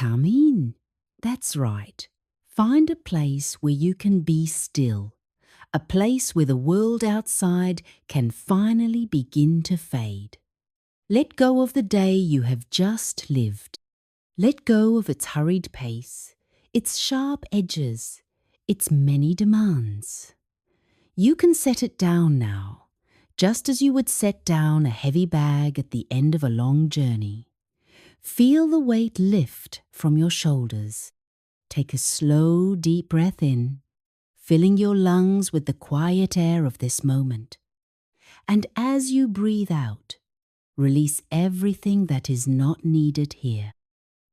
Come in. That's right. Find a place where you can be still. A place where the world outside can finally begin to fade. Let go of the day you have just lived. Let go of its hurried pace, its sharp edges, its many demands. You can set it down now, just as you would set down a heavy bag at the end of a long journey. Feel the weight lift from your shoulders. Take a slow, deep breath in, filling your lungs with the quiet air of this moment. And as you breathe out, release everything that is not needed here.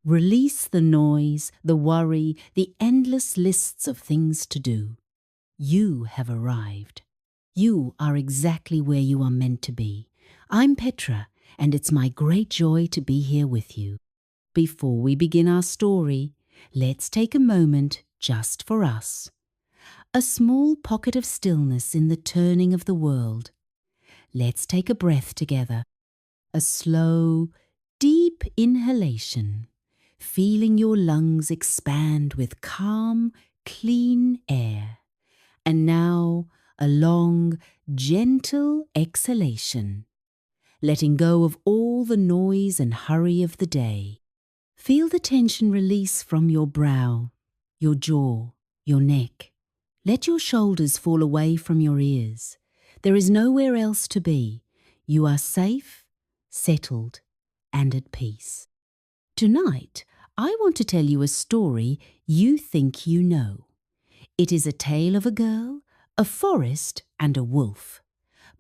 Release the noise, the worry, the endless lists of things to do. You have arrived. You are exactly where you are meant to be. I'm Petra, and it's my great joy to be here with you. Before we begin our story, let's take a moment just for us. A small pocket of stillness in the turning of the world. Let's take a breath together. A slow, deep inhalation, feeling your lungs expand with calm, clean air. And now a long, gentle exhalation, letting go of all the noise and hurry of the day. Feel the tension release from your brow, your jaw, your neck. Let your shoulders fall away from your ears. There is nowhere else to be. You are safe, settled, and at peace. Tonight, I want to tell you a story you think you know. It is a tale of a girl, a forest, and a wolf.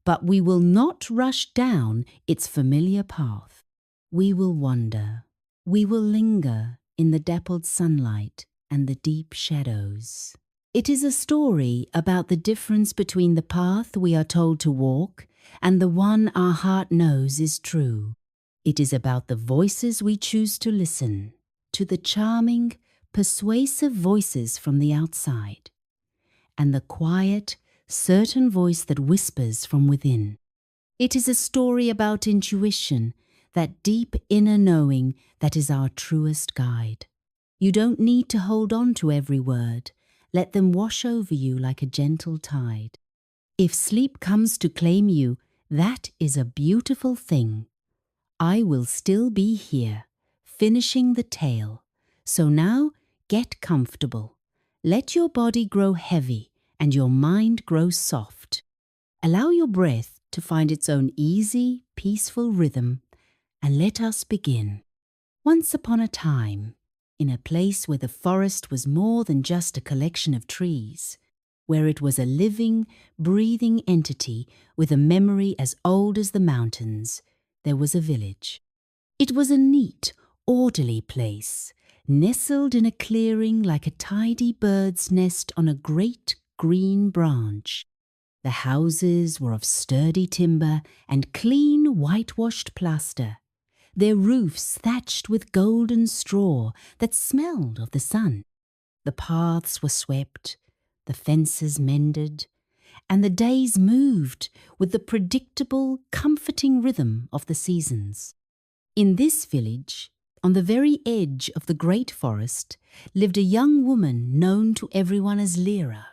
But we will not rush down its familiar path. We will wander. We will linger in the dappled sunlight and the deep shadows. It is a story about the difference between the path we are told to walk and the one our heart knows is true. It is about the voices we choose to listen to, the charming, persuasive voices from the outside, and the quiet, certain voice that whispers from within. It is a story about intuition, that deep inner knowing that is our truest guide. You don't need to hold on to every word. Let them wash over you like a gentle tide. If sleep comes to claim you, that is a beautiful thing. I will still be here, finishing the tale. So now, get comfortable. Let your body grow heavy and your mind grow soft. Allow your breath to find its own easy, peaceful rhythm, and let us begin. Once upon a time, in a place where the forest was more than just a collection of trees, where it was a living, breathing entity with a memory as old as the mountains, there was a village. It was a neat, orderly place, nestled in a clearing like a tidy bird's nest on a great green branch. The houses were of sturdy timber and clean, whitewashed plaster, their roofs thatched with golden straw that smelled of the sun. The paths were swept, the fences mended, and the days moved with the predictable, comforting rhythm of the seasons. In this village, on the very edge of the great forest, lived a young woman known to everyone as Lyra.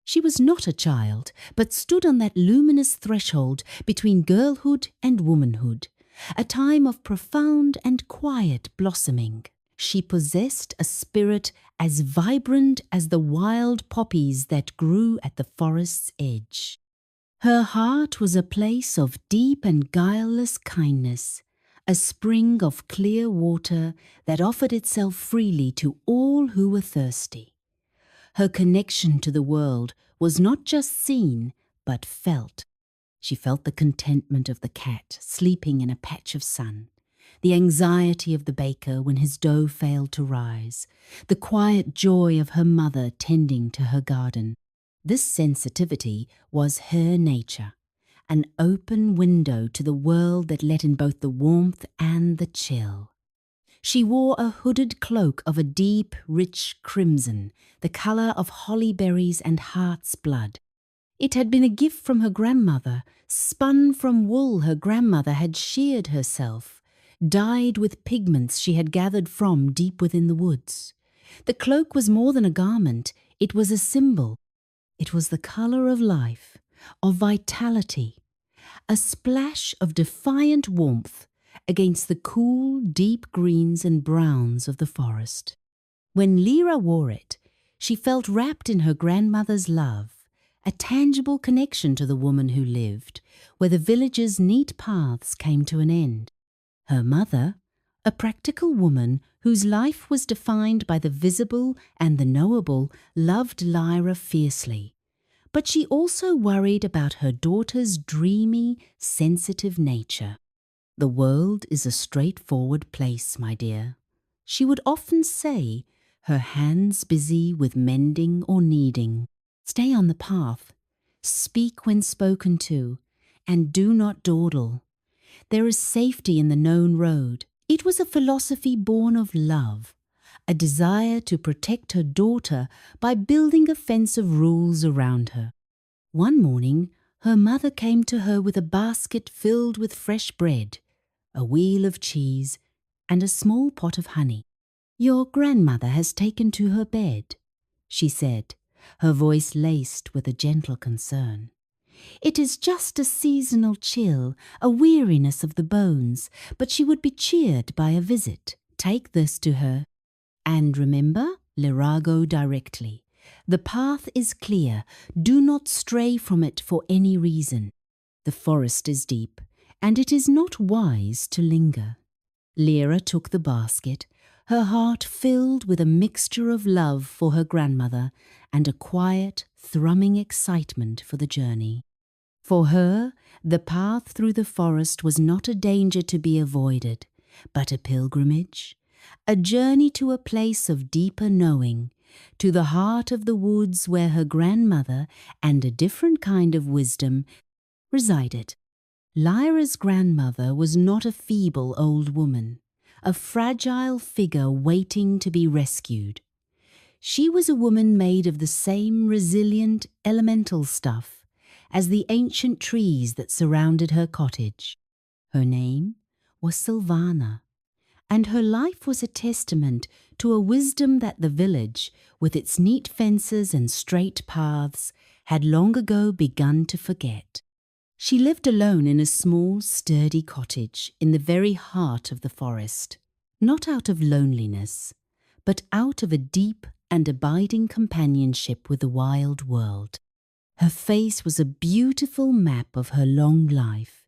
She was not a child, but stood on that luminous threshold between girlhood and womanhood, a time of profound and quiet blossoming. She possessed a spirit as vibrant as the wild poppies that grew at the forest's edge. Her heart was a place of deep and guileless kindness, a spring of clear water that offered itself freely to all who were thirsty. Her connection to the world was not just seen, but felt. She felt the contentment of the cat sleeping in a patch of sun, the anxiety of the baker when his dough failed to rise, the quiet joy of her mother tending to her garden. This sensitivity was her nature, an open window to the world that let in both the warmth and the chill. She wore a hooded cloak of a deep, rich crimson, the colour of holly berries and heart's blood. It had been a gift from her grandmother, spun from wool her grandmother had sheared herself, dyed with pigments she had gathered from deep within the woods. The cloak was more than a garment, it was a symbol. It was the colour of life, of vitality, a splash of defiant warmth against the cool, deep greens and browns of the forest. When Lyra wore it, she felt wrapped in her grandmother's love, a tangible connection to the woman who lived, where the village's neat paths came to an end. Her mother, a practical woman whose life was defined by the visible and the knowable, loved Lyra fiercely. But she also worried about her daughter's dreamy, sensitive nature. "The world is a straightforward place, my dear," she would often say, her hands busy with mending or kneading. "Stay on the path, speak when spoken to, and do not dawdle. There is safety in the known road." It was a philosophy born of love, a desire to protect her daughter by building a fence of rules around her. One morning, her mother came to her with a basket filled with fresh bread, a wheel of cheese, and a small pot of honey. "Your grandmother has taken to her bed," she said, her voice laced with a gentle concern. "It is just a seasonal chill, a weariness of the bones, but she would be cheered by a visit. Take this to her. And remember, Lirago directly. The path is clear. Do not stray from it for any reason. The forest is deep, and it is not wise to linger." Lyra took the basket, her heart filled with a mixture of love for her grandmother and a quiet, thrumming excitement for the journey. For her, the path through the forest was not a danger to be avoided, but a pilgrimage, a journey to a place of deeper knowing, to the heart of the woods where her grandmother and a different kind of wisdom resided. Lyra's grandmother was not a feeble old woman, a fragile figure waiting to be rescued. She was a woman made of the same resilient elemental stuff as the ancient trees that surrounded her cottage. Her name was Sylvana, and her life was a testament to a wisdom that the village, with its neat fences and straight paths, had long ago begun to forget. She lived alone in a small, sturdy cottage in the very heart of the forest, not out of loneliness, but out of a deep and abiding companionship with the wild world. Her face was a beautiful map of her long life,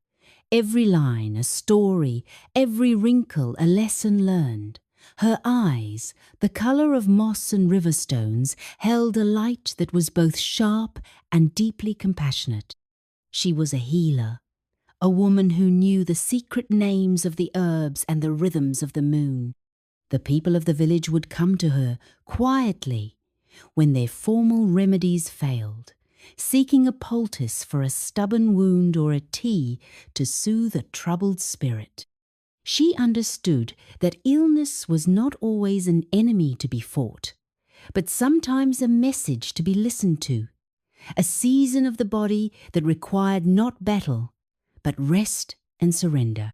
every line a story, every wrinkle a lesson learned. Her eyes, the colour of moss and river stones, held a light that was both sharp and deeply compassionate. She was a healer, a woman who knew the secret names of the herbs and the rhythms of the moon. The people of the village would come to her quietly when their formal remedies failed, seeking a poultice for a stubborn wound or a tea to soothe a troubled spirit. She understood that illness was not always an enemy to be fought, but sometimes a message to be listened to, a season of the body that required not battle, but rest and surrender.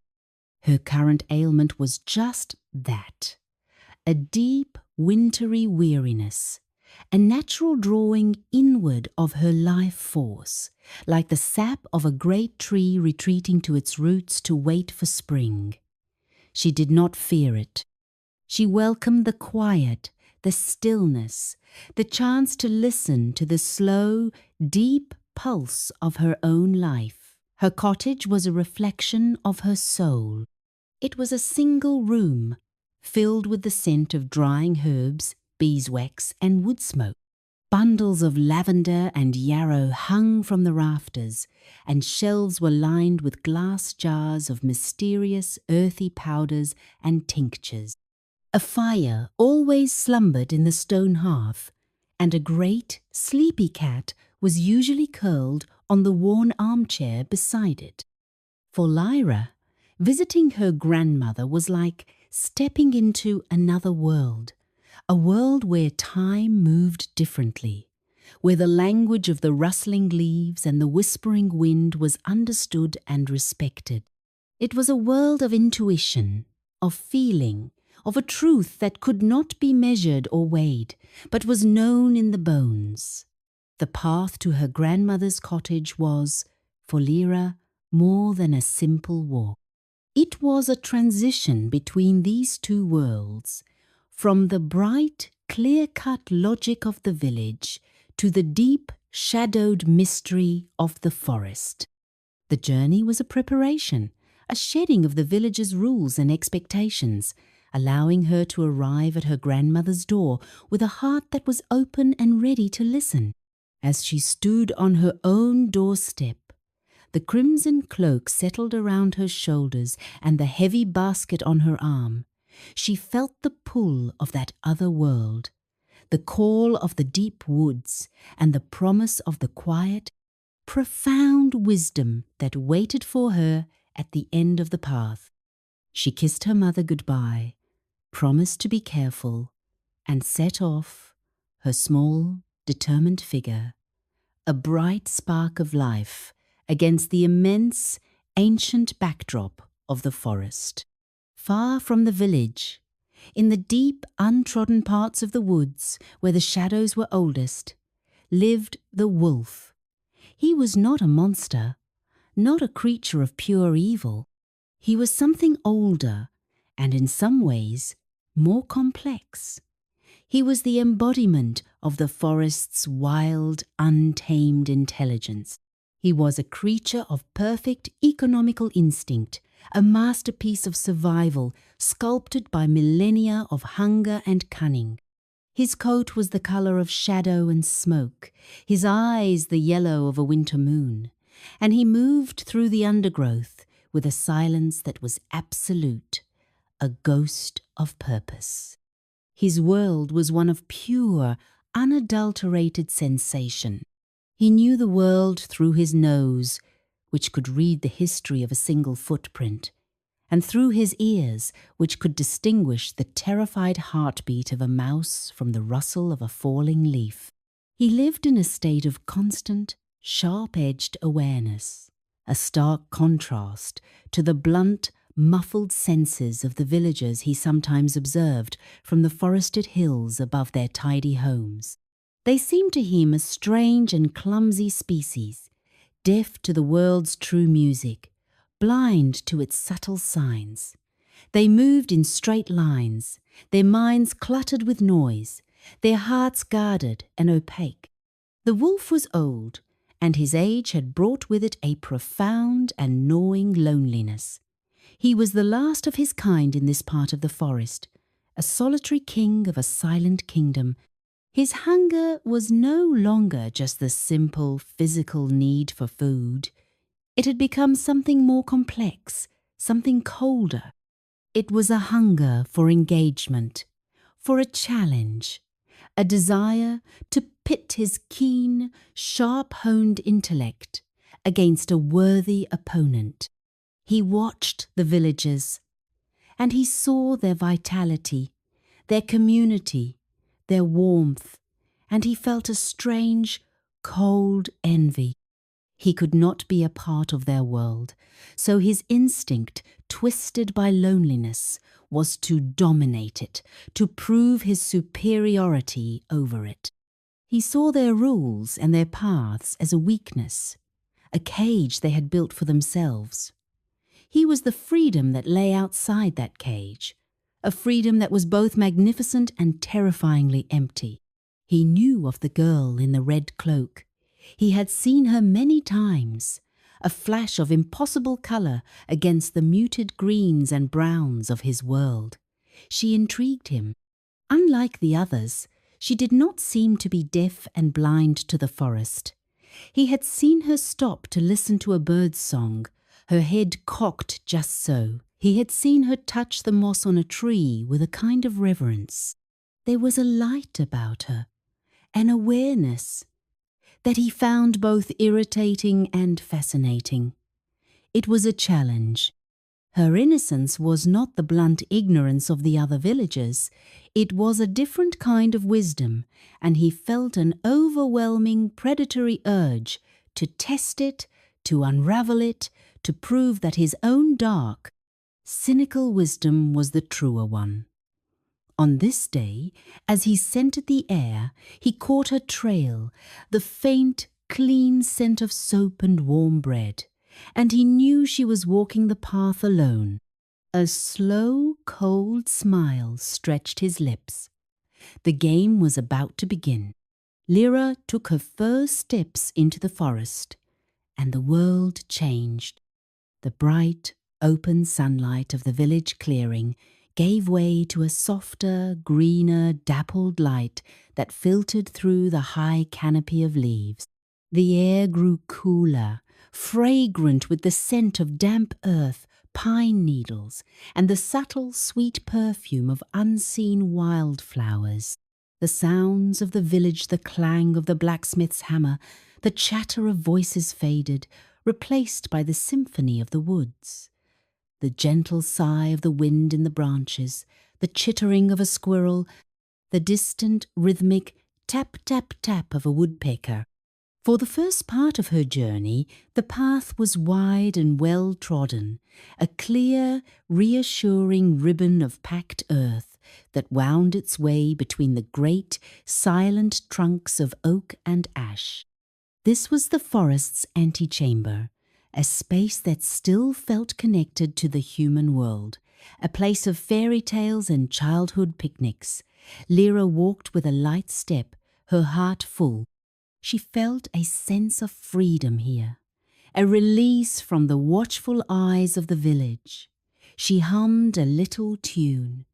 Her current ailment was just that, a deep, wintry weariness, a natural drawing inward of her life force, like the sap of a great tree retreating to its roots to wait for spring. She did not fear it. She welcomed the quiet, the stillness, the chance to listen to the slow, deep pulse of her own life. Her cottage was a reflection of her soul. It was a single room, filled with the scent of drying herbs, beeswax and wood smoke. Bundles of lavender and yarrow hung from the rafters, and shelves were lined with glass jars of mysterious earthy powders and tinctures. A fire always slumbered in the stone hearth, and a great, sleepy cat was usually curled on the worn armchair beside it. For Lyra, visiting her grandmother was like stepping into another world, a world where time moved differently, where the language of the rustling leaves and the whispering wind was understood and respected. It was a world of intuition, of feeling, of a truth that could not be measured or weighed, but was known in the bones. The path to her grandmother's cottage was, for Lyra, more than a simple walk. It was a transition between these two worlds, from the bright, clear-cut logic of the village to the deep, shadowed mystery of the forest. The journey was a preparation, a shedding of the village's rules and expectations, allowing her to arrive at her grandmother's door with a heart that was open and ready to listen. As she stood on her own doorstep, the crimson cloak settled around her shoulders and the heavy basket on her arm. She felt the pull of that other world, the call of the deep woods, and the promise of the quiet, profound wisdom that waited for her at the end of the path. She kissed her mother goodbye, promised to be careful, and set off, her small, determined figure, a bright spark of life against the immense, ancient backdrop of the forest. Far from the village, in the deep, untrodden parts of the woods where the shadows were oldest, lived the wolf. He was not a monster, not a creature of pure evil. He was something older and in some ways more complex. He was the embodiment of the forest's wild, untamed intelligence. He was a creature of perfect economical instinct, a masterpiece of survival sculpted by millennia of hunger and cunning. His coat was the colour of shadow and smoke, his eyes the yellow of a winter moon, and he moved through the undergrowth with a silence that was absolute, a ghost of purpose. His world was one of pure, unadulterated sensation. He knew the world through his nose, which could read the history of a single footprint, and through his ears, which could distinguish the terrified heartbeat of a mouse from the rustle of a falling leaf. He lived in a state of constant, sharp-edged awareness, a stark contrast to the blunt, muffled senses of the villagers he sometimes observed from the forested hills above their tidy homes. They seemed to him a strange and clumsy species, deaf to the world's true music, blind to its subtle signs. They moved in straight lines, their minds cluttered with noise, their hearts guarded and opaque. The wolf was old, and his age had brought with it a profound and gnawing loneliness. He was the last of his kind in this part of the forest, a solitary king of a silent kingdom. His hunger was no longer just the simple physical need for food. It had become something more complex, something colder. It was a hunger for engagement, for a challenge, a desire to pit his keen, sharp-honed intellect against a worthy opponent. He watched the villagers, and he saw their vitality, their community, their warmth, and he felt a strange, cold envy. He could not be a part of their world, so his instinct, twisted by loneliness, was to dominate it, to prove his superiority over it. He saw their rules and their paths as a weakness, a cage they had built for themselves. He was the freedom that lay outside that cage, a freedom that was both magnificent and terrifyingly empty. He knew of the girl in the red cloak. He had seen her many times, a flash of impossible colour against the muted greens and browns of his world. She intrigued him. Unlike the others, she did not seem to be deaf and blind to the forest. He had seen her stop to listen to a bird's song, her head cocked just so. He had seen her touch the moss on a tree with a kind of reverence. There was a light about her, an awareness, that he found both irritating and fascinating. It was a challenge. Her innocence was not the blunt ignorance of the other villagers. It was a different kind of wisdom, and he felt an overwhelming predatory urge to test it, to unravel it, to prove that his own dark, cynical wisdom was the truer one. On this day, as he scented the air, he caught her trail, the faint, clean scent of soap and warm bread, and he knew she was walking the path alone. A slow, cold smile stretched his lips. The game was about to begin. Lyra took her first steps into the forest, and the world changed. The bright, open sunlight of the village clearing gave way to a softer, greener, dappled light that filtered through the high canopy of leaves. The air grew cooler, fragrant with the scent of damp earth, pine needles, and the subtle, sweet perfume of unseen wildflowers. The sounds of the village, the clang of the blacksmith's hammer, the chatter of voices faded, replaced by the symphony of the woods. The gentle sigh of the wind in the branches, the chittering of a squirrel, the distant, rhythmic tap-tap-tap of a woodpecker. For the first part of her journey, the path was wide and well-trodden, a clear, reassuring ribbon of packed earth that wound its way between the great, silent trunks of oak and ash. This was the forest's antechamber, a space that still felt connected to the human world, a place of fairy tales and childhood picnics. Lyra walked with a light step, her heart full. She felt a sense of freedom here, a release from the watchful eyes of the village. She hummed a little tune,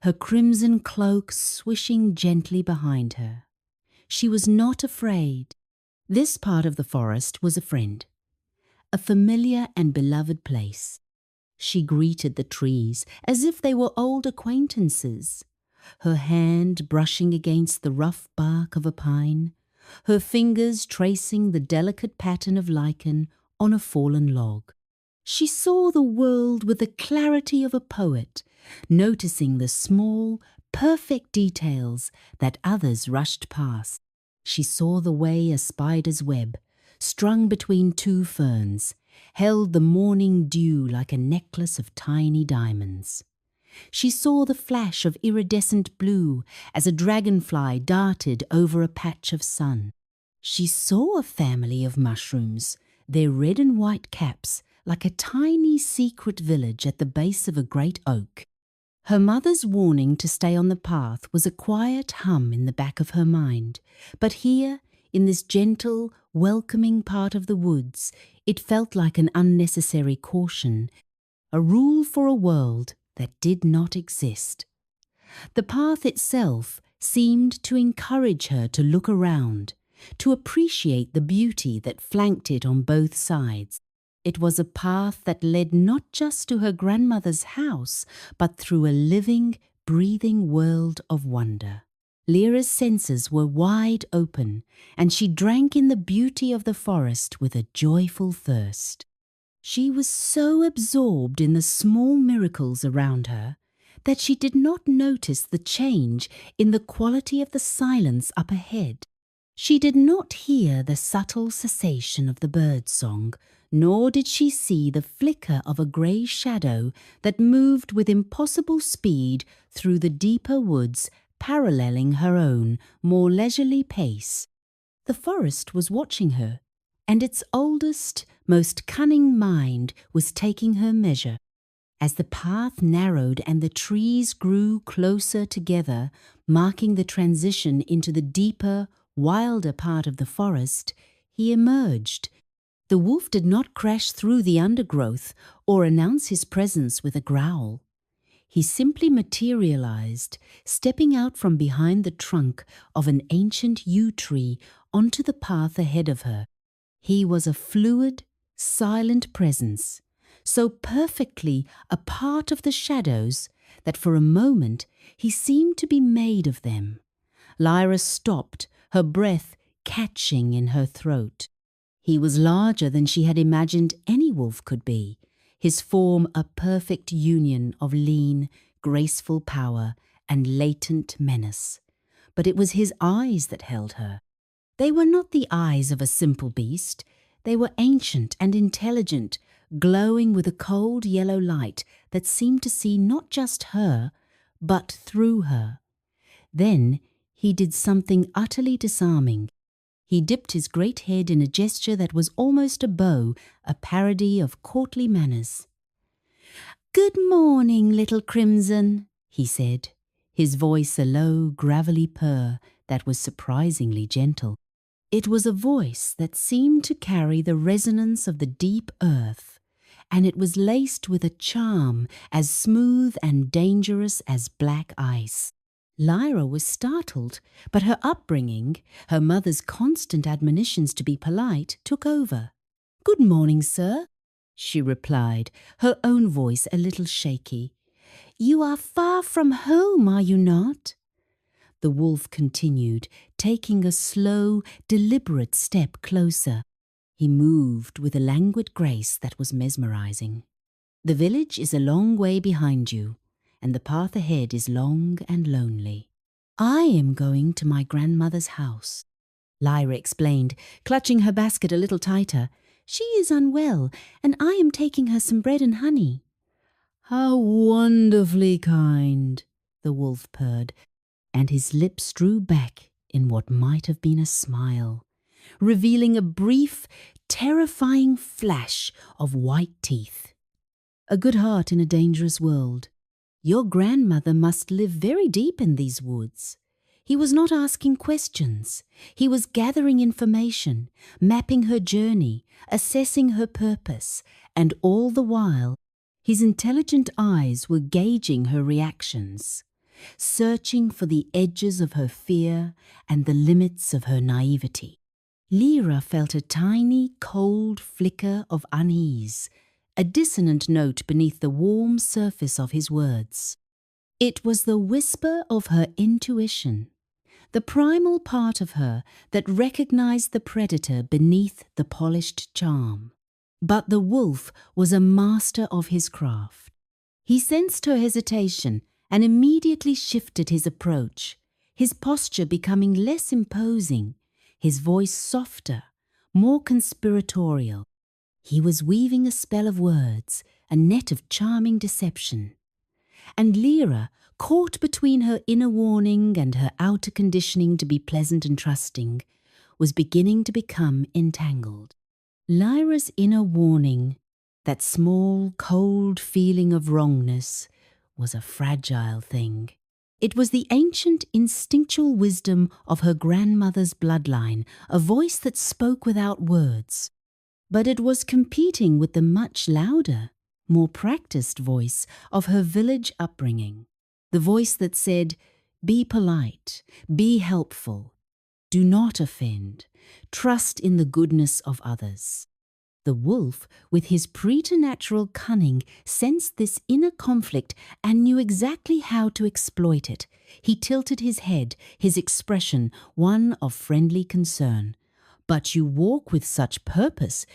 her crimson cloak swishing gently behind her. She was not afraid. This part of the forest was a friend, a familiar and beloved place. She greeted the trees as if they were old acquaintances, her hand brushing against the rough bark of a pine, her fingers tracing the delicate pattern of lichen on a fallen log. She saw the world with the clarity of a poet, noticing the small, perfect details that others rushed past. She saw the way a spider's web, strung between two ferns, held the morning dew like a necklace of tiny diamonds. She saw the flash of iridescent blue as a dragonfly darted over a patch of sun. She saw a family of mushrooms, their red and white caps like a tiny secret village at the base of a great oak. Her mother's warning to stay on the path was a quiet hum in the back of her mind, but here, in this gentle, welcoming part of the woods, it felt like an unnecessary caution, a rule for a world that did not exist. The path itself seemed to encourage her to look around, to appreciate the beauty that flanked it on both sides. It was a path that led not just to her grandmother's house, but through a living, breathing world of wonder. Lyra's senses were wide open, and she drank in the beauty of the forest with a joyful thirst. She was so absorbed in the small miracles around her that she did not notice the change in the quality of the silence up ahead. She did not hear the subtle cessation of the birdsong, nor did she see the flicker of a grey shadow that moved with impossible speed through the deeper woods, paralleling her own, more leisurely pace. The forest was watching her, and its oldest, most cunning mind was taking her measure. As the path narrowed and the trees grew closer together, marking the transition into the deeper, wilder part of the forest, he emerged. The wolf did not crash through the undergrowth or announce his presence with a growl. He simply materialized, stepping out from behind the trunk of an ancient yew tree onto the path ahead of her. He was a fluid, silent presence, so perfectly a part of the shadows that for a moment he seemed to be made of them. Lyra stopped, her breath catching in her throat. He was larger than she had imagined any wolf could be, his form a perfect union of lean, graceful power and latent menace. But it was his eyes that held her. They were not the eyes of a simple beast. They were ancient and intelligent, glowing with a cold yellow light that seemed to see not just her, but through her. Then he did something utterly disarming. He dipped his great head in a gesture that was almost a bow, a parody of courtly manners. "Good morning, little Crimson," he said, his voice a low, gravelly purr that was surprisingly gentle. It was a voice that seemed to carry the resonance of the deep earth, and it was laced with a charm as smooth and dangerous as black ice. Lyra was startled, but her upbringing, her mother's constant admonitions to be polite, took over. "Good morning, sir," she replied, her own voice a little shaky. "You are far from home, are you not?" The wolf continued, taking a slow, deliberate step closer. He moved with a languid grace that was mesmerizing. "The village is a long way behind you, and the path ahead is long and lonely. I am going to my grandmother's house," Lyra explained, clutching her basket a little tighter. "She is unwell, and I am taking her some bread and honey." "How wonderfully kind," the wolf purred, and his lips drew back in what might have been a smile, revealing a brief, terrifying flash of white teeth. "A good heart in a dangerous world. Your grandmother must live very deep in these woods." He was not asking questions. He was gathering information, mapping her journey, assessing her purpose, and all the while, his intelligent eyes were gauging her reactions, searching for the edges of her fear and the limits of her naivety. Lyra felt a tiny, cold flicker of unease, a dissonant note beneath the warm surface of his words. It was the whisper of her intuition, the primal part of her that recognized the predator beneath the polished charm. But the wolf was a master of his craft. He sensed her hesitation and immediately shifted his approach, his posture becoming less imposing, his voice softer, more conspiratorial. He was weaving a spell of words, a net of charming deception. And Lyra, caught between her inner warning and her outer conditioning to be pleasant and trusting, was beginning to become entangled. Lyra's inner warning, that small, cold feeling of wrongness, was a fragile thing. It was the ancient instinctual wisdom of her grandmother's bloodline, a voice that spoke without words. But it was competing with the much louder, more practiced voice of her village upbringing, the voice that said, "Be polite, be helpful, do not offend, trust in the goodness of others." The wolf, with his preternatural cunning, sensed this inner conflict and knew exactly how to exploit it. He tilted his head, his expression one of friendly concern. "But you walk with such purpose,"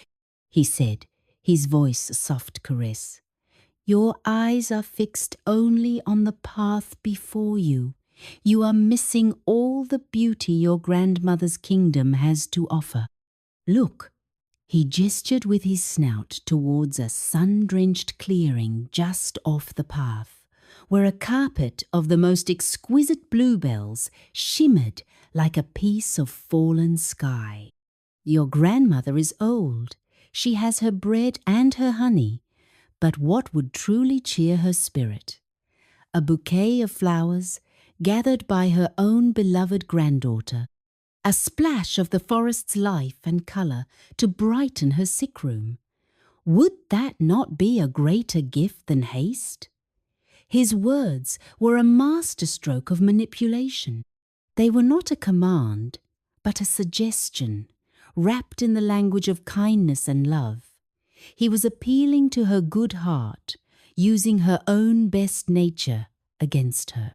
he said, his voice a soft caress. "Your eyes are fixed only on the path before you. You are missing all the beauty your grandmother's kingdom has to offer. Look." He gestured with his snout towards a sun-drenched clearing just off the path, where a carpet of the most exquisite bluebells shimmered like a piece of fallen sky. "Your grandmother is old. She has her bread and her honey, but what would truly cheer her spirit? A bouquet of flowers gathered by her own beloved granddaughter, a splash of the forest's life and colour to brighten her sick room. Would that not be a greater gift than haste?" His words were a masterstroke of manipulation. They were not a command, but a suggestion, wrapped in the language of kindness and love. He was appealing to her good heart, using her own best nature against her.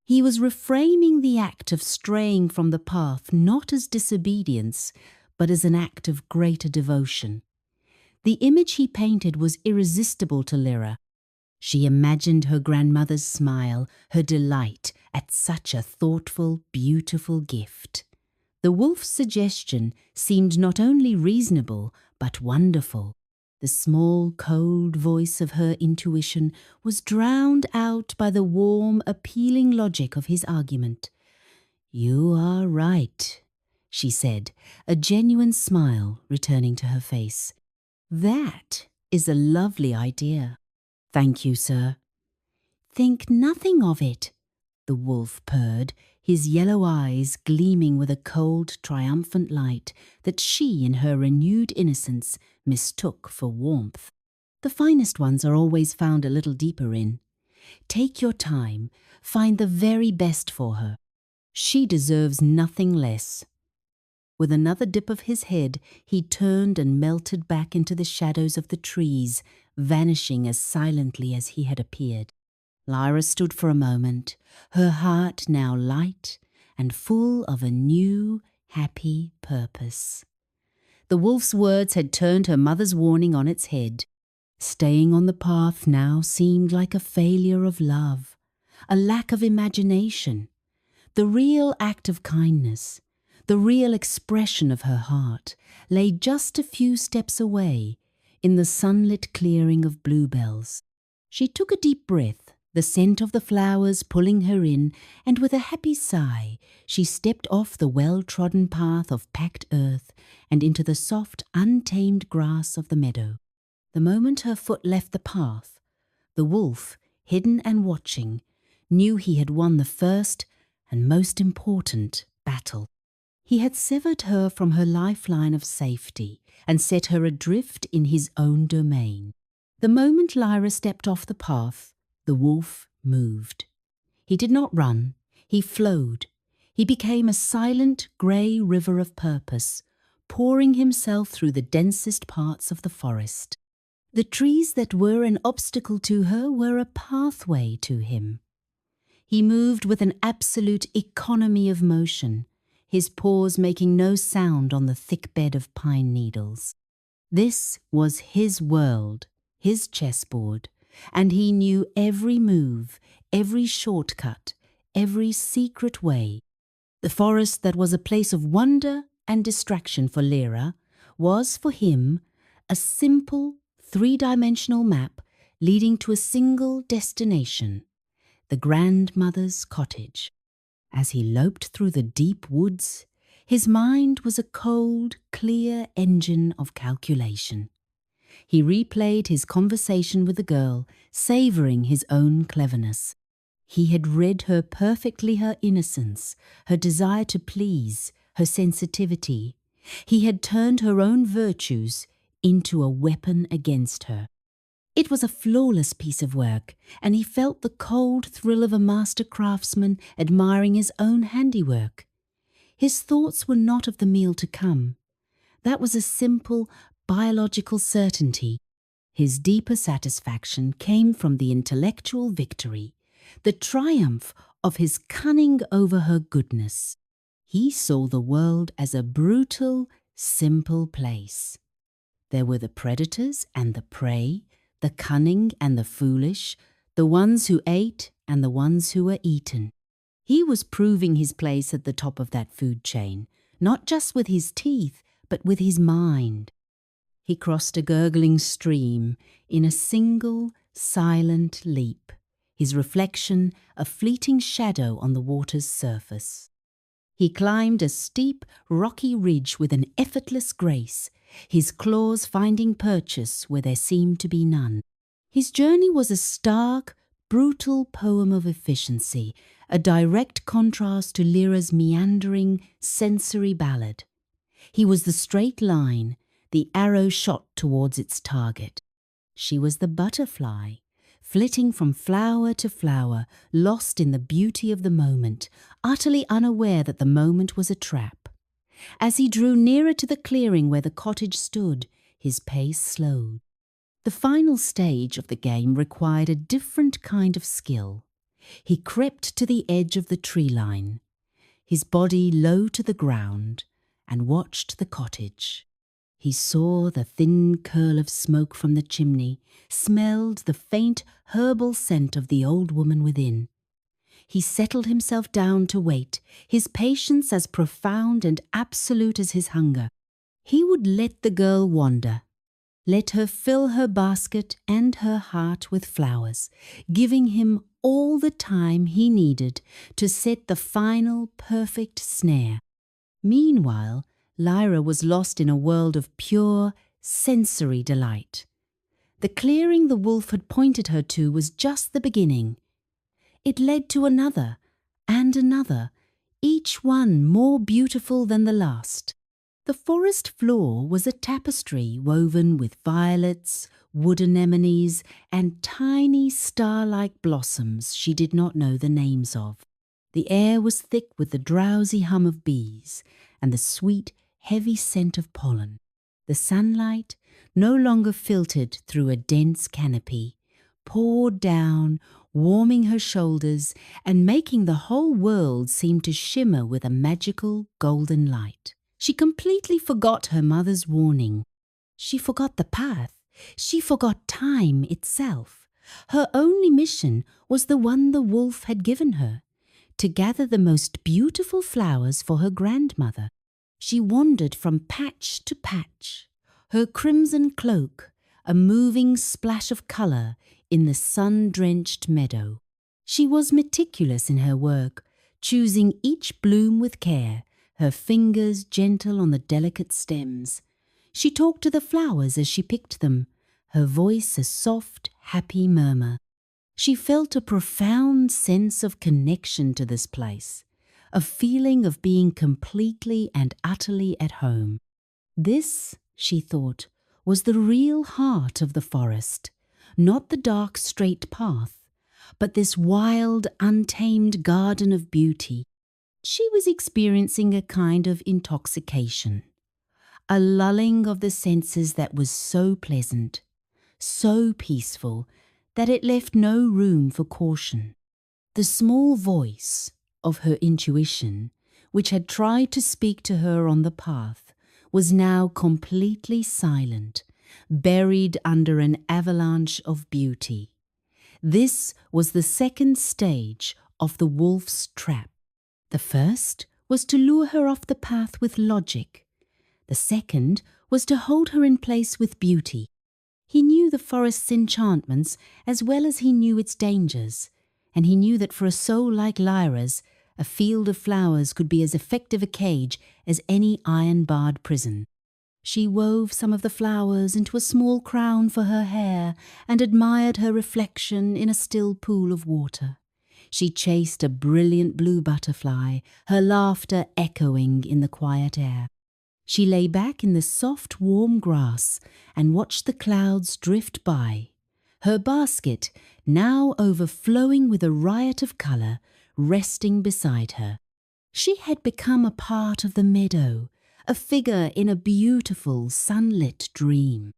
He was reframing the act of straying from the path not as disobedience, but as an act of greater devotion. The image he painted was irresistible to Lyra. She imagined her grandmother's smile, her delight at such a thoughtful, beautiful gift. The wolf's suggestion seemed not only reasonable, but wonderful. The small, cold voice of her intuition was drowned out by the warm, appealing logic of his argument. "You are right," she said, a genuine smile returning to her face. "That is a lovely idea." "Thank you, sir." "Think nothing of it," the wolf purred, his yellow eyes gleaming with a cold, triumphant light that she, in her renewed innocence, mistook for warmth. "The finest ones are always found a little deeper in. Take your time, find the very best for her. She deserves nothing less." With another dip of his head, he turned and melted back into the shadows of the trees, vanishing as silently as he had appeared. Lyra stood for a moment, her heart now light and full of a new, happy purpose. The wolf's words had turned her mother's warning on its head. Staying on the path now seemed like a failure of love, a lack of imagination. The real act of kindness, the real expression of her heart, lay just a few steps away, in the sunlit clearing of bluebells. She took a deep breath, the scent of the flowers pulling her in, and with a happy sigh, she stepped off the well-trodden path of packed earth and into the soft, untamed grass of the meadow. The moment her foot left the path, the wolf, hidden and watching, knew he had won the first and most important battle. He had severed her from her lifeline of safety and set her adrift in his own domain. The moment Lyra stepped off the path, the wolf moved. He did not run, he flowed. He became a silent grey river of purpose, pouring himself through the densest parts of the forest. The trees that were an obstacle to her were a pathway to him. He moved with an absolute economy of motion, his paws making no sound on the thick bed of pine needles. This was his world, his chessboard, and he knew every move, every shortcut, every secret way. The forest that was a place of wonder and distraction for Lyra was, for him, a simple, three-dimensional map leading to a single destination, the grandmother's cottage. As he loped through the deep woods, his mind was a cold, clear engine of calculation. He replayed his conversation with the girl, savouring his own cleverness. He had read her perfectly, her innocence, her desire to please, her sensitivity. He had turned her own virtues into a weapon against her. It was a flawless piece of work, and he felt the cold thrill of a master craftsman admiring his own handiwork. His thoughts were not of the meal to come. That was a simple, biological certainty. His deeper satisfaction came from the intellectual victory, the triumph of his cunning over her goodness. He saw the world as a brutal, simple place. There were the predators and the prey, the cunning and the foolish, the ones who ate and the ones who were eaten. He was proving his place at the top of that food chain, not just with his teeth, but with his mind. He crossed a gurgling stream in a single, silent leap, his reflection a fleeting shadow on the water's surface. He climbed a steep, rocky ridge with an effortless grace, his claws finding purchase where there seemed to be none. His journey was a stark, brutal poem of efficiency, a direct contrast to Lyra's meandering, sensory ballad. He was the straight line, the arrow shot towards its target. She was the butterfly, flitting from flower to flower, lost in the beauty of the moment, utterly unaware that the moment was a trap. As he drew nearer to the clearing where the cottage stood, his pace slowed. The final stage of the game required a different kind of skill. He crept to the edge of the tree line, his body low to the ground, and watched the cottage. He saw the thin curl of smoke from the chimney, smelled the faint herbal scent of the old woman within. He settled himself down to wait, his patience as profound and absolute as his hunger. He would let the girl wander. Let her fill her basket and her heart with flowers, giving him all the time he needed to set the final perfect snare. Meanwhile, Lyra was lost in a world of pure, sensory delight. The clearing the wolf had pointed her to was just the beginning. It led to another and another, each one more beautiful than the last. The forest floor was a tapestry woven with violets, wood anemones, and tiny star-like blossoms she did not know the names of. The air was thick with the drowsy hum of bees and the sweet, heavy scent of pollen. The sunlight, no longer filtered through a dense canopy, poured down, warming her shoulders and making the whole world seem to shimmer with a magical golden light. She completely forgot her mother's warning. She forgot the path. She forgot time itself. Her only mission was the one the wolf had given her, to gather the most beautiful flowers for her grandmother. She wandered from patch to patch, her crimson cloak a moving splash of colour in the sun-drenched meadow. She was meticulous in her work, choosing each bloom with care, her fingers gentle on the delicate stems. She talked to the flowers as she picked them, her voice a soft, happy murmur. She felt a profound sense of connection to this place, a feeling of being completely and utterly at home. This, she thought, was the real heart of the forest, not the dark straight path, but this wild, untamed garden of beauty. She was experiencing a kind of intoxication, a lulling of the senses that was so pleasant, so peaceful, that it left no room for caution. The small voice of her intuition, which had tried to speak to her on the path, was now completely silent, buried under an avalanche of beauty. This was the second stage of the wolf's trap. The first was to lure her off the path with logic. The second was to hold her in place with beauty. He knew the forest's enchantments as well as he knew its dangers, and he knew that for a soul like Lyra's, a field of flowers could be as effective a cage as any iron-barred prison. She wove some of the flowers into a small crown for her hair and admired her reflection in a still pool of water. She chased a brilliant blue butterfly, her laughter echoing in the quiet air. She lay back in the soft, warm grass and watched the clouds drift by, her basket, now overflowing with a riot of colour, resting beside her. She had become a part of the meadow, a figure in a beautiful, sunlit dream.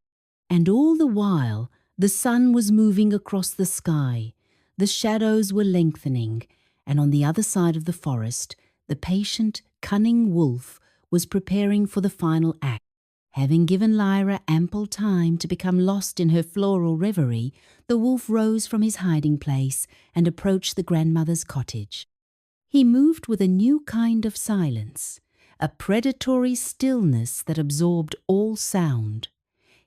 And all the while, the sun was moving across the sky, the shadows were lengthening, and on the other side of the forest, the patient, cunning wolf was preparing for the final act. Having given Lyra ample time to become lost in her floral reverie, the wolf rose from his hiding place and approached the grandmother's cottage. He moved with a new kind of silence, a predatory stillness that absorbed all sound.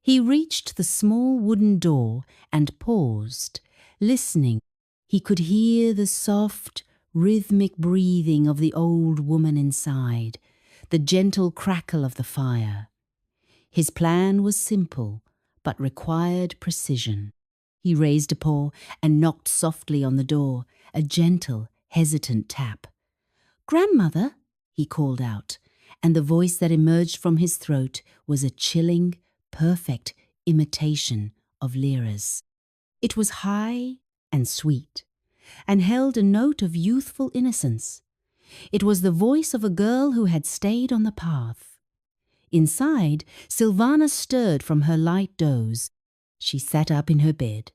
He reached the small wooden door and paused, listening. He could hear the soft, rhythmic breathing of the old woman inside, the gentle crackle of the fire. His plan was simple, but required precision. He raised a paw and knocked softly on the door, a gentle, hesitant tap. "Grandmother," he called out, and the voice that emerged from his throat was a chilling, perfect imitation of Lyra's. It was high and sweet, and held a note of youthful innocence. It was the voice of a girl who had stayed on the path. Inside, Sylvana stirred from her light doze. She sat up in her bed,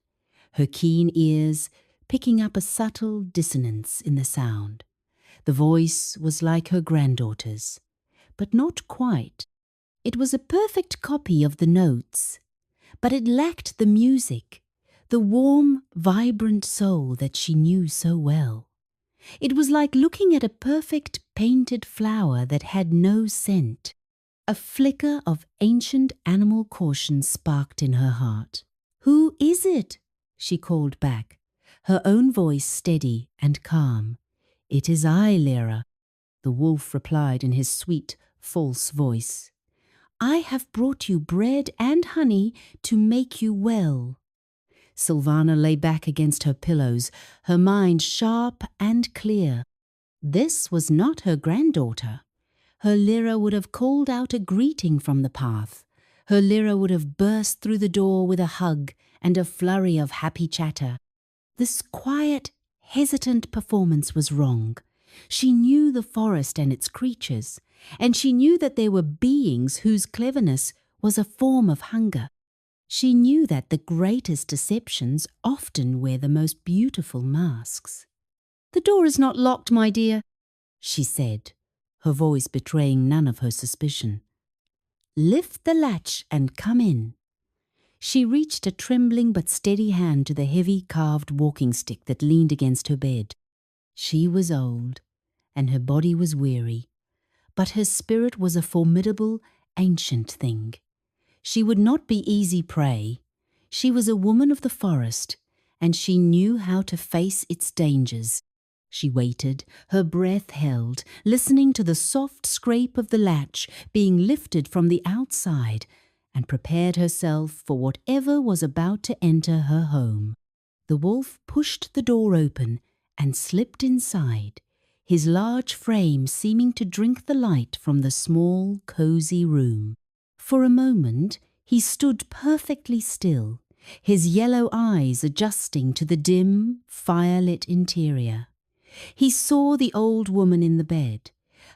her keen ears picking up a subtle dissonance in the sound. The voice was like her granddaughter's, but not quite. It was a perfect copy of the notes, but it lacked the music, the warm, vibrant soul that she knew so well. It was like looking at a perfect painted flower that had no scent. A flicker of ancient animal caution sparked in her heart. "Who is it?" she called back, her own voice steady and calm. "It is I, Lyra," the wolf replied in his sweet, false voice. "I have brought you bread and honey to make you well." Sylvana lay back against her pillows, her mind sharp and clear. This was not her granddaughter. Her Lyra would have called out a greeting from the path. Her Lyra would have burst through the door with a hug and a flurry of happy chatter. This quiet, hesitant performance was wrong. She knew the forest and its creatures, and she knew that there were beings whose cleverness was a form of hunger. She knew that the greatest deceptions often wear the most beautiful masks. "The door is not locked, my dear," she said, her voice betraying none of her suspicion. "Lift the latch and come in." She reached a trembling but steady hand to the heavy carved walking stick that leaned against her bed. She was old, and her body was weary, but her spirit was a formidable, ancient thing. She would not be easy prey. She was a woman of the forest, and she knew how to face its dangers. She waited, her breath held, listening to the soft scrape of the latch being lifted from the outside, and prepared herself for whatever was about to enter her home. The wolf pushed the door open and slipped inside, his large frame seeming to drink the light from the small, cozy room. For a moment he stood perfectly still, his yellow eyes adjusting to the dim, firelit interior. He saw the old woman in the bed,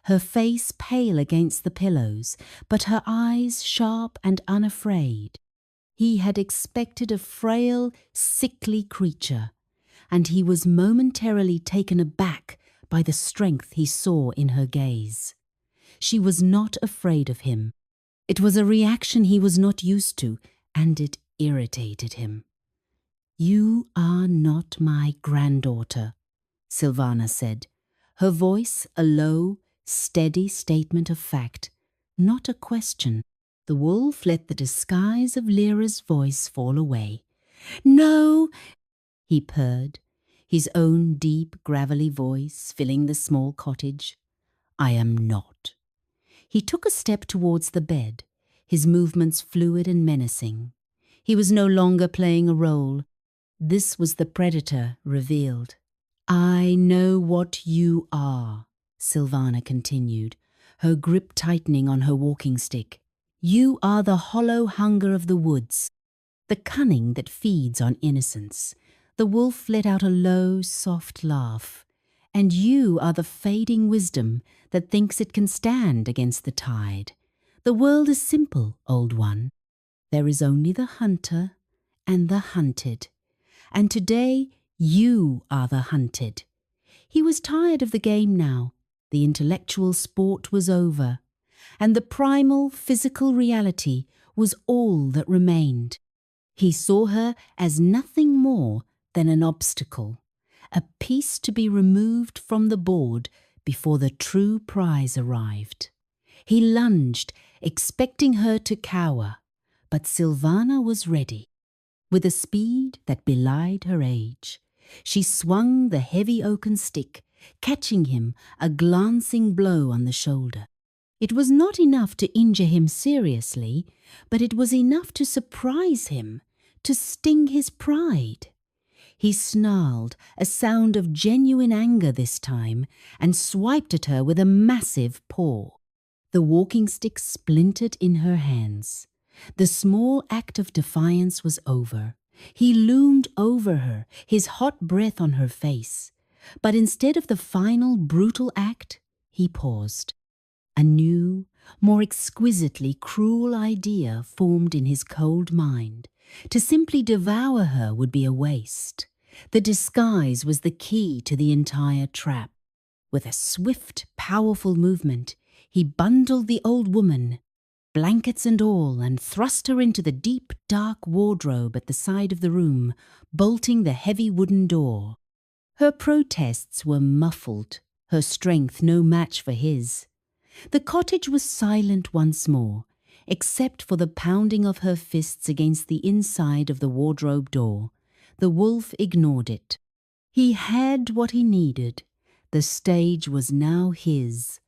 her face pale against the pillows, but her eyes sharp and unafraid. He had expected a frail, sickly creature, and he was momentarily taken aback by the strength he saw in her gaze. She was not afraid of him. It was a reaction he was not used to, and it irritated him. "You are not my granddaughter," Sylvana said, her voice a low, steady statement of fact, not a question. The wolf let the disguise of Lyra's voice fall away. "No," he purred, his own deep, gravelly voice filling the small cottage. "I am not." He took a step towards the bed, his movements fluid and menacing. He was no longer playing a role. This was the predator revealed. "I know what you are," Sylvana continued, her grip tightening on her walking stick. "You are the hollow hunger of the woods, the cunning that feeds on innocence." The wolf let out a low, soft laugh. "And you are the fading wisdom that thinks it can stand against the tide. The world is simple, old one. There is only the hunter and the hunted. And today you are the hunted." He was tired of the game now. The intellectual sport was over, and the primal physical reality was all that remained. He saw her as nothing more than an obstacle, a piece to be removed from the board before the true prize arrived. He lunged, expecting her to cower, but Sylvana was ready. With a speed that belied her age, she swung the heavy oaken stick, catching him a glancing blow on the shoulder. It was not enough to injure him seriously, but it was enough to surprise him, to sting his pride. He snarled, a sound of genuine anger this time, and swiped at her with a massive paw. The walking stick splintered in her hands. The small act of defiance was over. He loomed over her, his hot breath on her face. But instead of the final brutal act, he paused. A new, more exquisitely cruel idea formed in his cold mind. To simply devour her would be a waste. The disguise was the key to the entire trap. With a swift, powerful movement, he bundled the old woman, blankets and all, and thrust her into the deep, dark wardrobe at the side of the room, bolting the heavy wooden door. Her protests were muffled, her strength no match for his. The cottage was silent once more, except for the pounding of her fists against the inside of the wardrobe door. The wolf ignored it. He had what he needed. The stage was now his,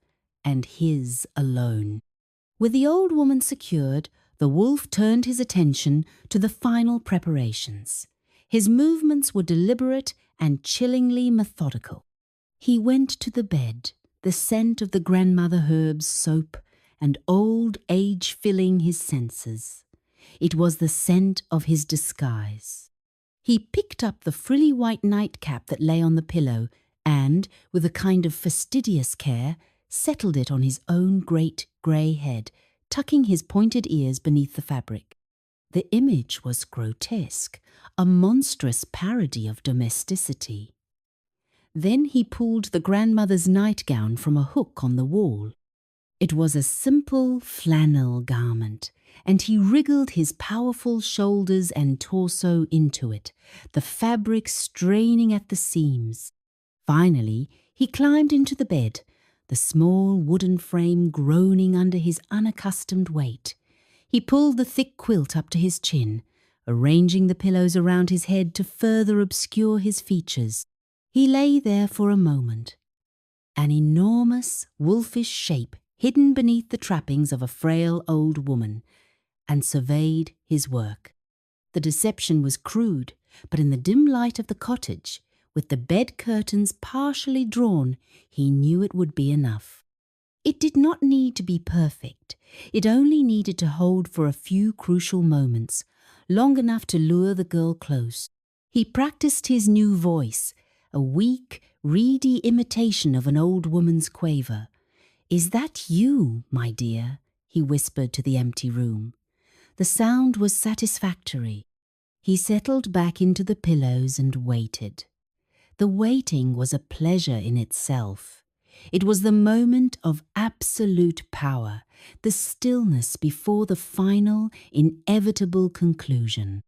and his alone. With the old woman secured, the wolf turned his attention to the final preparations. His movements were deliberate and chillingly methodical. He went to the bed, the scent of the grandmother herb's soap and old age filling his senses. It was the scent of his disguise. He picked up the frilly white nightcap that lay on the pillow and, with a kind of fastidious care, settled it on his own great grey head, tucking his pointed ears beneath the fabric. The image was grotesque, a monstrous parody of domesticity. Then he pulled the grandmother's nightgown from a hook on the wall. It was a simple flannel garment, and he wriggled his powerful shoulders and torso into it, the fabric straining at the seams. Finally, he climbed into the bed, the small wooden frame groaning under his unaccustomed weight. He pulled the thick quilt up to his chin, arranging the pillows around his head to further obscure his features. He lay there for a moment, an enormous, wolfish shape hidden beneath the trappings of a frail old woman, and surveyed his work. The deception was crude, but in the dim light of the cottage, with the bed curtains partially drawn, he knew it would be enough. It did not need to be perfect. It only needed to hold for a few crucial moments, long enough to lure the girl close. He practiced his new voice, a weak, reedy imitation of an old woman's quaver. "Is that you, my dear?" he whispered to the empty room. The sound was satisfactory. He settled back into the pillows and waited. The waiting was a pleasure in itself. It was the moment of absolute power, the stillness before the final, inevitable conclusion.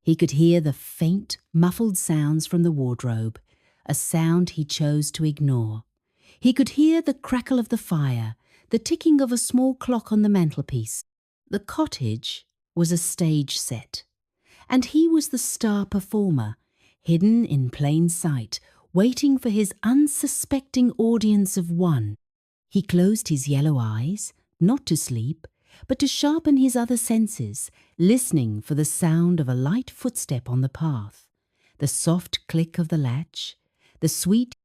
He could hear the faint, muffled sounds from the wardrobe, a sound he chose to ignore. He could hear the crackle of the fire, the ticking of a small clock on the mantelpiece. The cottage was a stage set, and he was the star performer, hidden in plain sight, waiting for his unsuspecting audience of one. He closed his yellow eyes, not to sleep, but to sharpen his other senses, listening for the sound of a light footstep on the path, the soft click of the latch, the sweet,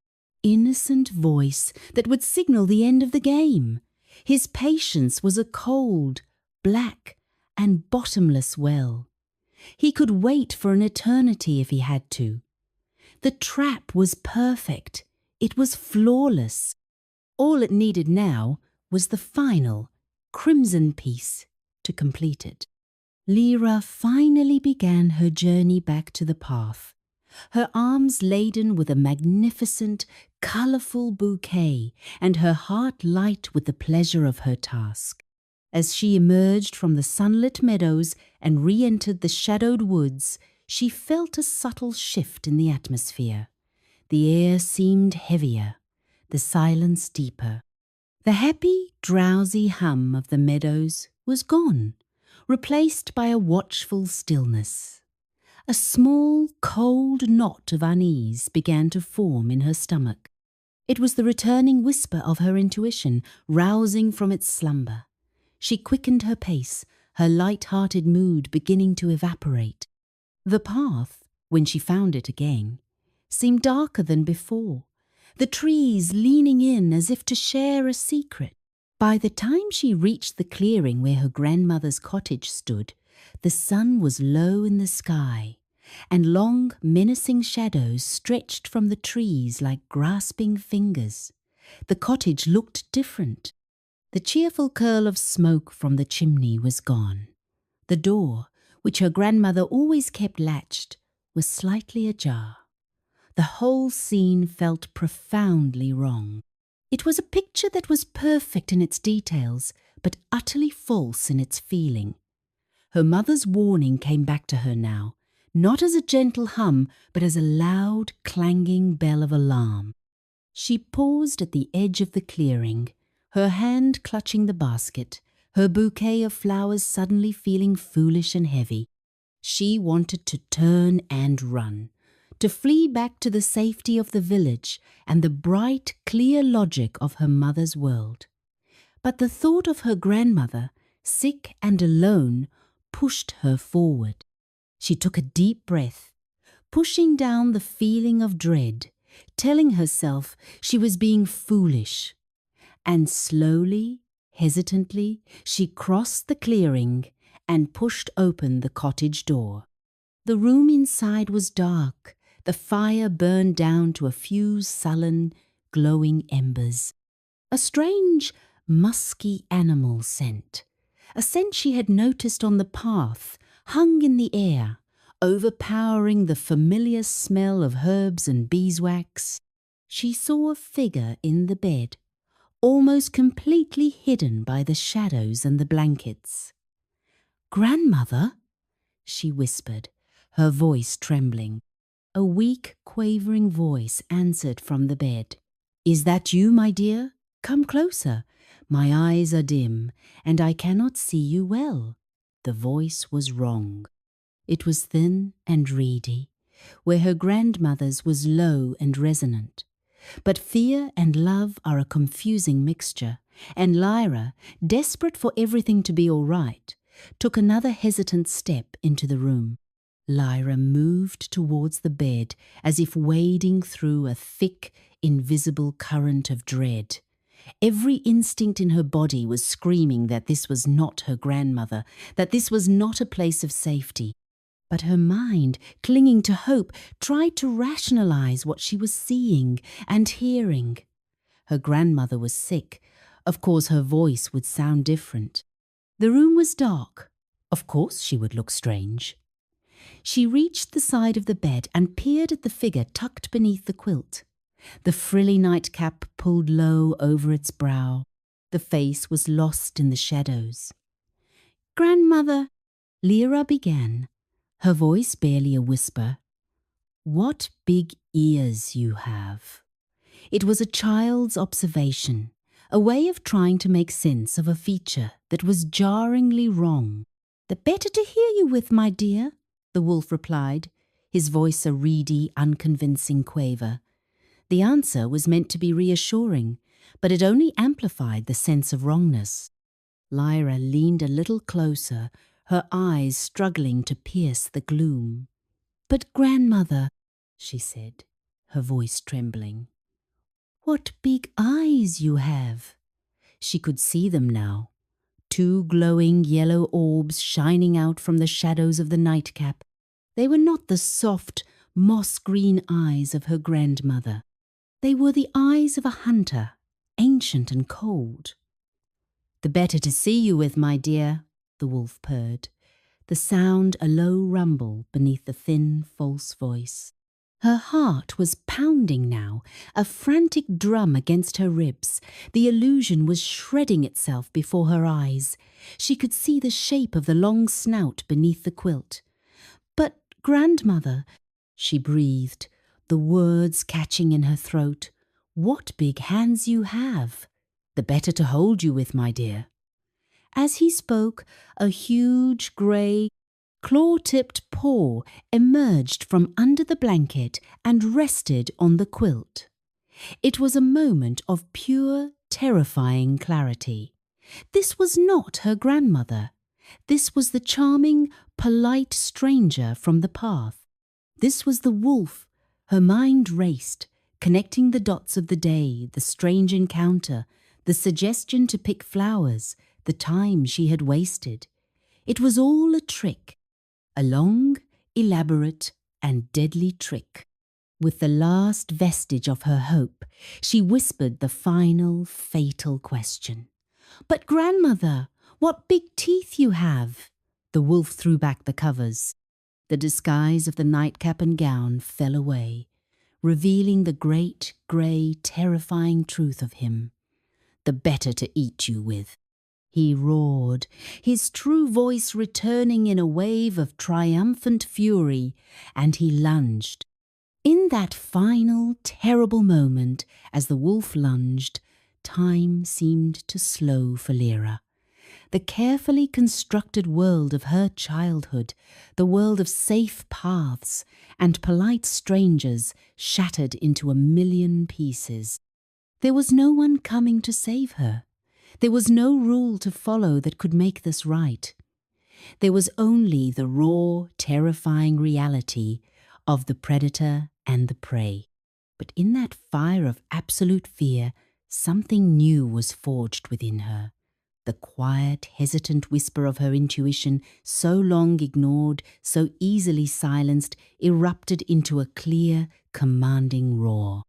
innocent voice that would signal the end of the game. His patience was a cold, black, and bottomless well. He could wait for an eternity if he had to. The trap was perfect. It was flawless. All it needed now was the final, crimson piece to complete it. Lyra finally began her journey back to the path, her arms laden with a magnificent, colourful bouquet, and her heart light with the pleasure of her task. As she emerged from the sunlit meadows and re-entered the shadowed woods, she felt a subtle shift in the atmosphere. The air seemed heavier, the silence deeper. The happy, drowsy hum of the meadows was gone, replaced by a watchful stillness. A small, cold knot of unease began to form in her stomach. It was the returning whisper of her intuition, rousing from its slumber. She quickened her pace, her light-hearted mood beginning to evaporate. The path, when she found it again, seemed darker than before, the trees leaning in as if to share a secret. By the time she reached the clearing where her grandmother's cottage stood, the sun was low in the sky, and long, menacing shadows stretched from the trees like grasping fingers. The cottage looked different. The cheerful curl of smoke from the chimney was gone. The door, which her grandmother always kept latched, was slightly ajar. The whole scene felt profoundly wrong. It was a picture that was perfect in its details, but utterly false in its feeling. Her mother's warning came back to her now, not as a gentle hum, but as a loud, clanging bell of alarm. She paused at the edge of the clearing, her hand clutching the basket, her bouquet of flowers suddenly feeling foolish and heavy. She wanted to turn and run, to flee back to the safety of the village and the bright, clear logic of her mother's world. But the thought of her grandmother, sick and alone, pushed her forward. She took a deep breath, pushing down the feeling of dread, telling herself she was being foolish. And slowly, hesitantly, she crossed the clearing and pushed open the cottage door. The room inside was dark. The fire burned down to a few sullen, glowing embers. A strange, musky animal scent, a scent she had noticed on the path, hung in the air, overpowering the familiar smell of herbs and beeswax. She saw a figure in the bed, almost completely hidden by the shadows and the blankets. "Grandmother?" she whispered, her voice trembling. A weak, quavering voice answered from the bed. "Is that you, my dear? Come closer. My eyes are dim, and I cannot see you well." The voice was wrong. It was thin and reedy, where her grandmother's was low and resonant. But fear and love are a confusing mixture, and Lyra, desperate for everything to be all right, took another hesitant step into the room. Lyra moved towards the bed as if wading through a thick, invisible current of dread. Every instinct in her body was screaming that this was not her grandmother, that this was not a place of safety. But her mind, clinging to hope, tried to rationalize what she was seeing and hearing. Her grandmother was sick. Of course her voice would sound different. The room was dark. Of course she would look strange. She reached the side of the bed and peered at the figure tucked beneath the quilt. The frilly nightcap pulled low over its brow. The face was lost in the shadows. "Grandmother," Lyra began, her voice barely a whisper. "What big ears you have." It was a child's observation, a way of trying to make sense of a feature that was jarringly wrong. "The better to hear you with, my dear," the wolf replied, his voice a reedy, unconvincing quaver. The answer was meant to be reassuring, but it only amplified the sense of wrongness. Lyra leaned a little closer, her eyes struggling to pierce the gloom. "But grandmother," she said, her voice trembling, "what big eyes you have." She could see them now, two glowing yellow orbs shining out from the shadows of the nightcap. They were not the soft, moss-green eyes of her grandmother. They were the eyes of a hunter, ancient and cold. "The better to see you with, my dear," the wolf purred, the sound a low rumble beneath the thin, false voice. Her heart was pounding now, a frantic drum against her ribs. The illusion was shredding itself before her eyes. She could see the shape of the long snout beneath the quilt. "But, grandmother," she breathed, the words catching in her throat, "what big hands you have. The better to hold you with, my dear." As he spoke, a huge, grey, claw-tipped paw emerged from under the blanket and rested on the quilt. It was a moment of pure, terrifying clarity. This was not her grandmother. This was the charming, polite stranger from the path. This was the wolf. Her mind raced, connecting the dots of the day, the strange encounter, the suggestion to pick flowers, the time she had wasted. It was all a trick, a long, elaborate, and deadly trick. With the last vestige of her hope, she whispered the final, fatal question. "But grandmother, what big teeth you have!" The wolf threw back the covers. The disguise of the nightcap and gown fell away, revealing the great, grey, terrifying truth of him. "The better to eat you with," he roared, his true voice returning in a wave of triumphant fury, and he lunged. In that final, terrible moment, as the wolf lunged, time seemed to slow for Lyra. The carefully constructed world of her childhood, the world of safe paths and polite strangers, shattered into a million pieces. There was no one coming to save her. There was no rule to follow that could make this right. There was only the raw, terrifying reality of the predator and the prey. But in that fire of absolute fear, something new was forged within her. The quiet, hesitant whisper of her intuition, so long ignored, so easily silenced, erupted into a clear, commanding roar.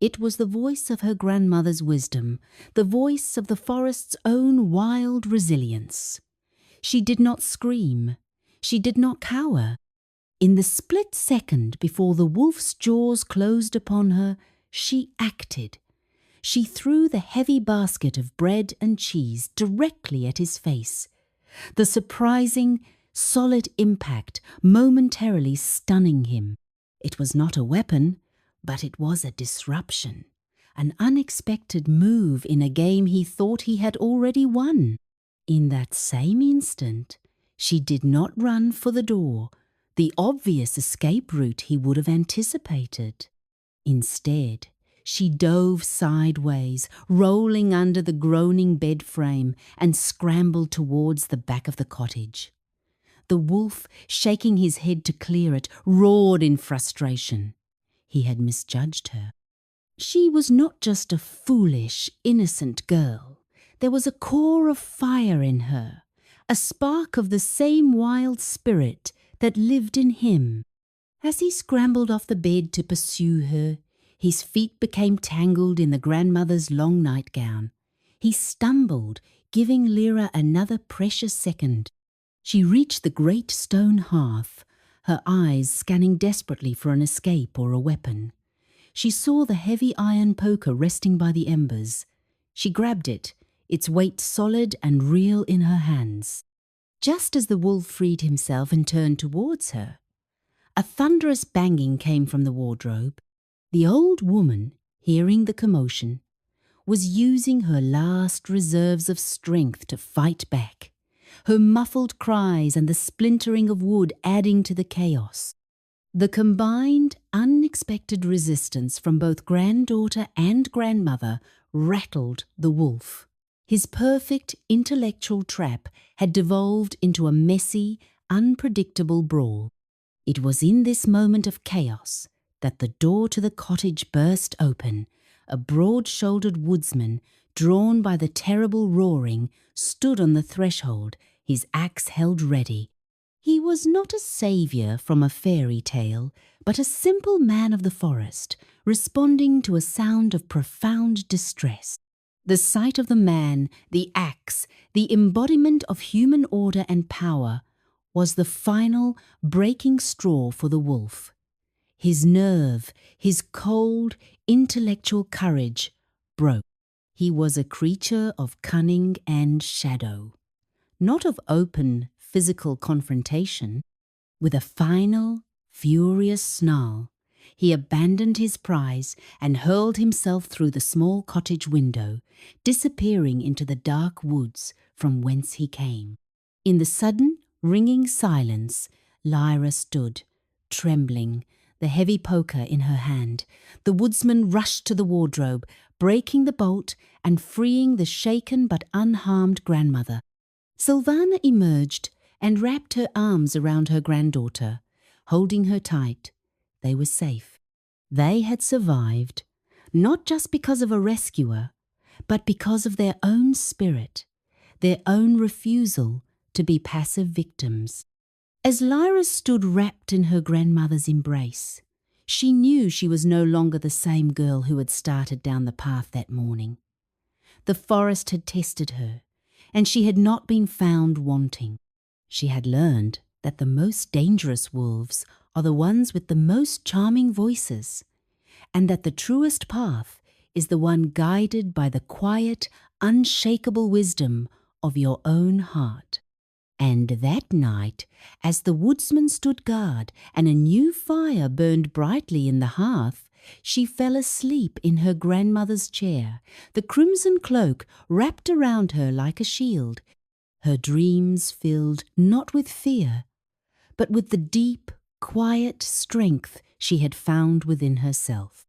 It was the voice of her grandmother's wisdom, the voice of the forest's own wild resilience. She did not scream. She did not cower. In the split second before the wolf's jaws closed upon her, she acted. She threw the heavy basket of bread and cheese directly at his face. The surprising, solid impact momentarily stunning him. It was not a weapon, but it was a disruption, an unexpected move in a game he thought he had already won. In that same instant, she did not run for the door, the obvious escape route he would have anticipated. Instead, she dove sideways, rolling under the groaning bed frame, and scrambled towards the back of the cottage. The wolf, shaking his head to clear it, roared in frustration. He had misjudged her. She was not just a foolish, innocent girl. There was a core of fire in her, a spark of the same wild spirit that lived in him. As he scrambled off the bed to pursue her, his feet became tangled in the grandmother's long nightgown. He stumbled, giving Lyra another precious second. She reached the great stone hearth, her eyes scanning desperately for an escape or a weapon. She saw the heavy iron poker resting by the embers. She grabbed it, its weight solid and real in her hands. Just as the wolf freed himself and turned towards her, a thunderous banging came from the wardrobe. The old woman, hearing the commotion, was using her last reserves of strength to fight back, her muffled cries and the splintering of wood adding to the chaos. The combined, unexpected resistance from both granddaughter and grandmother rattled the wolf. His perfect intellectual trap had devolved into a messy, unpredictable brawl. It was in this moment of chaos that the door to the cottage burst open. A broad-shouldered woodsman, drawn by the terrible roaring, stood on the threshold, his axe held ready. He was not a saviour from a fairy tale, but a simple man of the forest, responding to a sound of profound distress. The sight of the man, the axe, the embodiment of human order and power, was the final, breaking straw for the wolf. His nerve, his cold, intellectual courage broke. He was a creature of cunning and shadow, not of open, physical confrontation. With a final, furious snarl, he abandoned his prize and hurled himself through the small cottage window, disappearing into the dark woods from whence he came. In the sudden, ringing silence, Lyra stood, trembling, the heavy poker in her hand. The woodsman rushed to the wardrobe, breaking the bolt and freeing the shaken but unharmed grandmother. Sylvana emerged and wrapped her arms around her granddaughter, holding her tight. They were safe. They had survived, not just because of a rescuer, but because of their own spirit, their own refusal to be passive victims. As Lyra stood wrapped in her grandmother's embrace, she knew she was no longer the same girl who had started down the path that morning. The forest had tested her, and she had not been found wanting. She had learned that the most dangerous wolves are the ones with the most charming voices, and that the truest path is the one guided by the quiet, unshakable wisdom of your own heart. And that night, as the woodsman stood guard and a new fire burned brightly in the hearth, She fell asleep in her grandmother's chair, the crimson cloak wrapped around her like a shield, her dreams filled not with fear, but with the deep, quiet strength she had found within herself.